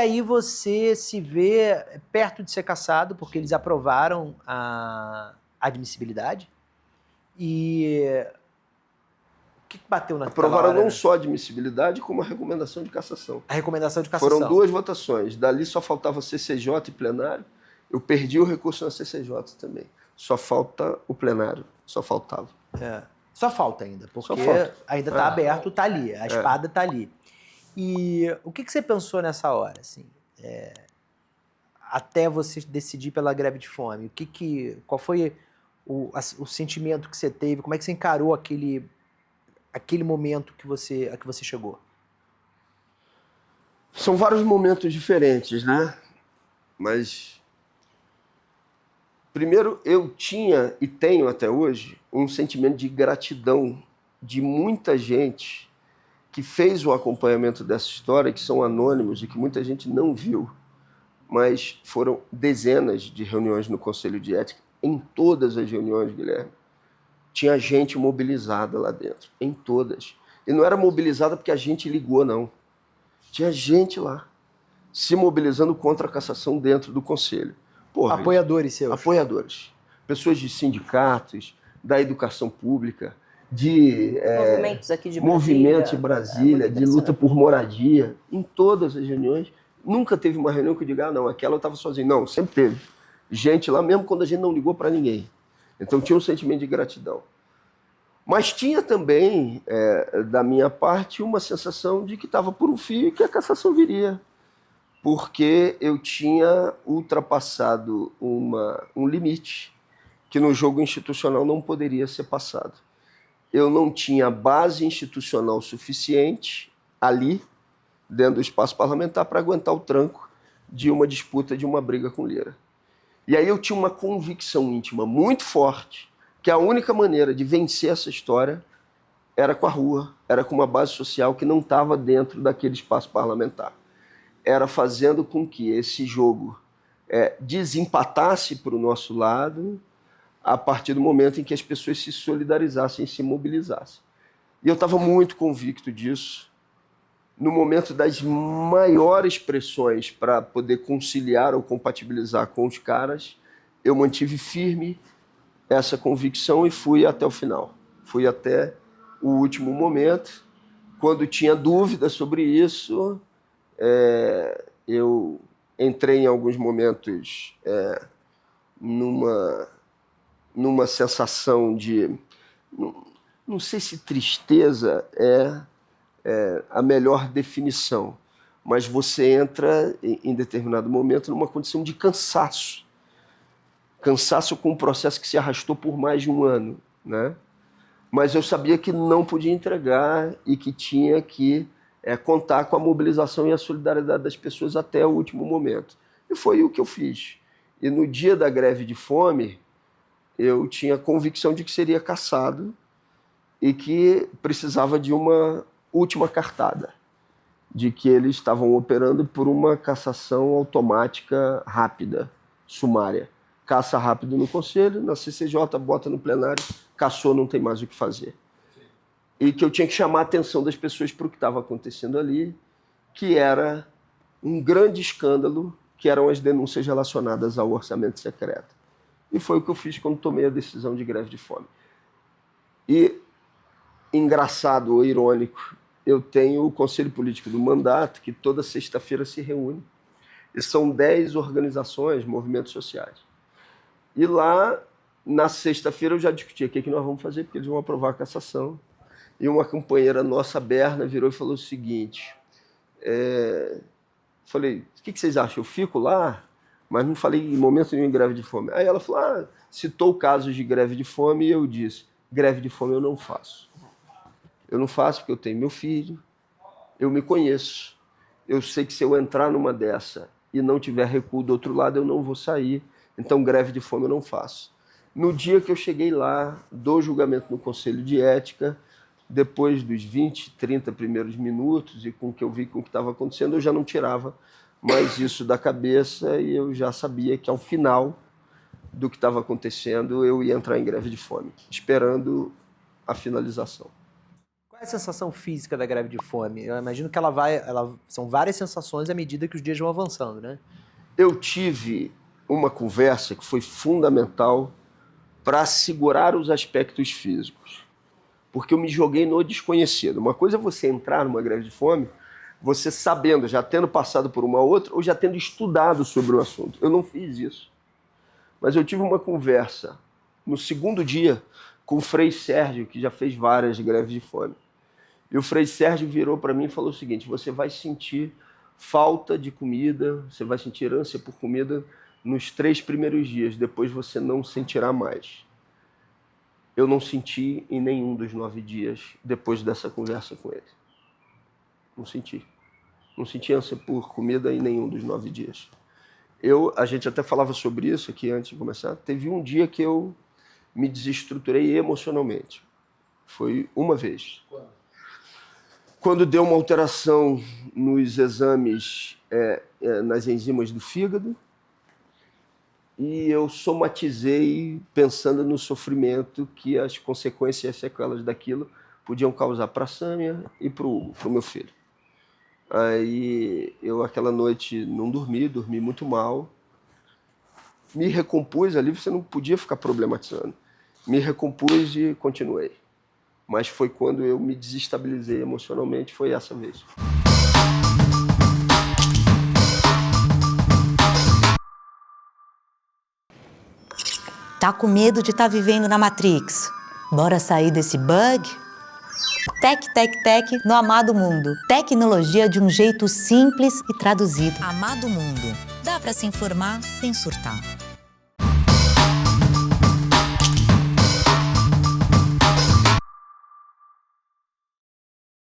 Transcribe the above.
aí você se vê perto de ser cassado, porque eles aprovaram a admissibilidade. E o que bateu naquela Aprovaram hora? não só a admissibilidade, como a recomendação de cassação. A recomendação de cassação. Foram 2 votações. Dali só faltava CCJ e plenário. Eu perdi o recurso na CCJ também. Só falta o plenário. Só faltava. Só falta ainda, porque ainda está aberto, está ali. A espada está ali. E o que você pensou nessa hora, assim? Até você decidir pela greve de fome? Qual foi o sentimento que você teve? Como é que você encarou aquele momento a que você chegou? São vários momentos diferentes, né? Mas primeiro, eu tinha e tenho até hoje um sentimento de gratidão de muita gente que fez o acompanhamento dessa história, que são anônimos e que muita gente não viu, mas foram dezenas de reuniões no Conselho de Ética. Em todas as reuniões, Guilherme, tinha gente mobilizada lá dentro, em todas. E não era mobilizada porque a gente ligou, não. Tinha gente lá se mobilizando contra a cassação dentro do Conselho. Porra, apoiadores seus? Apoiadores. Pessoas de sindicatos, da educação pública, de movimentos aqui de movimentos de Brasília, de luta por moradia, em todas as reuniões. Nunca teve uma reunião que eu diga, não, aquela eu estava sozinho. Não, sempre teve gente lá, mesmo quando a gente não ligou para ninguém. Então tinha um sentimento de gratidão. Mas tinha também, da minha parte, uma sensação de que estava por um fio e que a cassação viria. Porque eu tinha ultrapassado um limite que no jogo institucional não poderia ser passado. Eu não tinha base institucional suficiente ali, dentro do espaço parlamentar, para aguentar o tranco de uma disputa, de uma briga com Lira. E aí eu tinha uma convicção íntima muito forte que a única maneira de vencer essa história era com a rua, era com uma base social que não estava dentro daquele espaço parlamentar. Era fazendo com que esse jogo desempatasse para o nosso lado a partir do momento em que as pessoas se solidarizassem e se mobilizassem. E eu estava muito convicto disso. No momento das maiores pressões para poder conciliar ou compatibilizar com os caras, eu mantive firme essa convicção e fui até o final. Fui até o último momento. Quando tinha dúvida sobre isso, eu entrei em alguns momentos numa sensação de... Não sei se tristeza é a melhor definição, mas você entra em determinado momento numa condição de cansaço. Cansaço com um processo que se arrastou por mais de um ano, né? Mas eu sabia que não podia entregar e que tinha que contar com a mobilização e a solidariedade das pessoas até o último momento. E foi o que eu fiz. E no dia da greve de fome, eu tinha convicção de que seria cassado e que precisava de uma última cartada, de que eles estavam operando por uma cassação automática rápida, sumária. Caça rápido no Conselho, na CCJ, bota no plenário, cassou, não tem mais o que fazer. E que eu tinha que chamar a atenção das pessoas para o que estava acontecendo ali, que era um grande escândalo, que eram as denúncias relacionadas ao orçamento secreto. E foi o que eu fiz quando tomei a decisão de greve de fome. E, engraçado ou irônico, eu tenho o Conselho Político do Mandato, que toda sexta-feira se reúne. E são 10 organizações, movimentos sociais. E lá, na sexta-feira, eu já discuti o que nós vamos fazer, porque eles vão aprovar a cassação. E uma companheira nossa, Berna, virou e falou o seguinte, falei, o que vocês acham? Eu fico lá? Mas não falei em momento nenhum em greve de fome. Aí ela falou, citou casos de greve de fome, e eu disse, greve de fome eu não faço. Eu não faço porque eu tenho meu filho, eu me conheço. Eu sei que se eu entrar numa dessa e não tiver recuo do outro lado, eu não vou sair. Então, greve de fome eu não faço. No dia que eu cheguei lá, do julgamento no Conselho de Ética, depois dos 20, 30 primeiros minutos, e com o que eu vi com o que estava acontecendo, eu já não tirava mais isso da cabeça e eu já sabia que ao final do que estava acontecendo, eu ia entrar em greve de fome, esperando a finalização. A sensação física da greve de fome, eu imagino que são várias sensações à medida que os dias vão avançando, né? Eu tive uma conversa que foi fundamental para segurar os aspectos físicos, porque eu me joguei no desconhecido. Uma coisa é você entrar numa greve de fome, você sabendo, já tendo passado por uma outra, ou já tendo estudado sobre o assunto. Eu não fiz isso. Mas eu tive uma conversa no segundo dia com o Frei Sérgio, que já fez várias greves de fome. E o Frei Sérgio virou para mim e falou o seguinte: você vai sentir falta de comida, você vai sentir ânsia por comida nos 3 primeiros dias, depois você não sentirá mais. Eu não senti em nenhum dos 9 dias depois dessa conversa com ele. Não senti. Não senti ânsia por comida em nenhum dos 9 dias. A gente até falava sobre isso aqui antes de começar. Teve um dia que eu me desestruturei emocionalmente. Foi uma vez. Quando deu uma alteração nos exames, nas enzimas do fígado, e eu somatizei pensando no sofrimento que as consequências e as sequelas daquilo podiam causar para a Sâmia e para o meu filho. Aí eu aquela noite não dormi muito mal, me recompus ali, você não podia ficar problematizando. Me recompus e continuei. Mas foi quando eu me desestabilizei emocionalmente, foi essa vez. Tá com medo de estar vivendo na Matrix? Bora sair desse bug? Tec, tec, tec no Amado Mundo. Tecnologia de um jeito simples e traduzido. Amado Mundo. Dá pra se informar sem surtar.